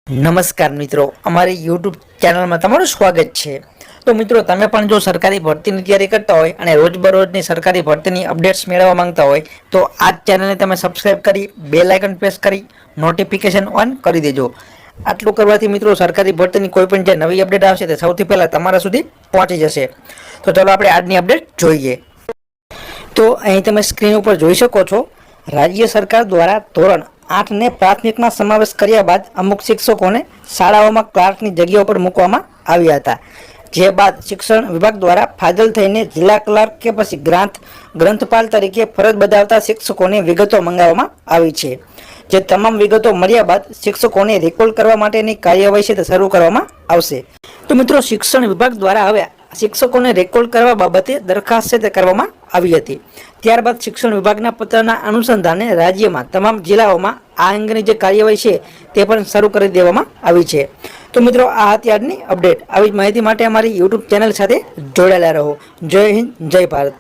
નમસ્કાર મિત્રો, અમારી યુટ્યુબ ચેનલમાં તમારું સ્વાગત છે। તો મિત્રો, તમે પણ જો સરકારી ભરતીની તૈયારી કરતા હોય અને રોજબરોજની સરકારી ભરતીની અપડેટ્સ મેળવવા માંગતા હોય તો આ ચેનલને તમે સબસ્ક્રાઇબ કરી બેલ આઇકન પ્રેસ કરી નોટિફિકેશન ઓન કરી દેજો। આટલું કરવાથી મિત્રો સરકારી ભરતીની કોઈ પણ જે નવી અપડેટ આવશે તે સૌથી પહેલાં તમારા સુધી પહોંચી જશે। તો ચાલો આપણે આજની અપડેટ જોઈએ। તો અહીં તમે સ્ક્રીન ઉપર જોઈ શકો છો, રાજ્ય સરકાર દ્વારા ધોરણ 8 ને પ્રાથમિકમાં સમાવેશ કર્યા બાદ અમુક શિક્ષકોને શાળાઓમાં ક્લાર્કની જગ્યાઓ પર મૂકવામાં આવ્યા હતા, જે બાદ શિક્ષણ વિભાગ દ્વારા ફાજલ થઈને જિલ્લા ક્લાર્ક કે પછી ગ્રંથપાલ તરીકે ફરજ બજાવતા શિક્ષકોની વિગતો મંગાવવામાં આવી છે। જે તમામ વિગતો મળ્યા બાદ શિક્ષકોને રિકોલ કરવા માટેની કાર્યવાહી છે તે શરૂ કરવામાં આવશે। તો મિત્રો, શિક્ષણ વિભાગ દ્વારા હવે શિક્ષકોને રેકોલ કરવા બાબતે દરખાસ્ત છે તે કરવામાં આવી હતી। ત્યારબાદ શિક્ષણ વિભાગના પત્રના અનુસંધાને રાજ્યમાં તમામ જિલ્લાઓમાં આ અંગેની જે કાર્યવાહી છે તે પણ શરૂ કરી દેવામાં આવી છે। તો મિત્રો, આ હતી આજની અપડેટ। આવી જ માહિતી માટે અમારી યુટ્યુબ ચેનલ સાથે જોડાયેલા રહો। જય હિન્દ, જય ભારત।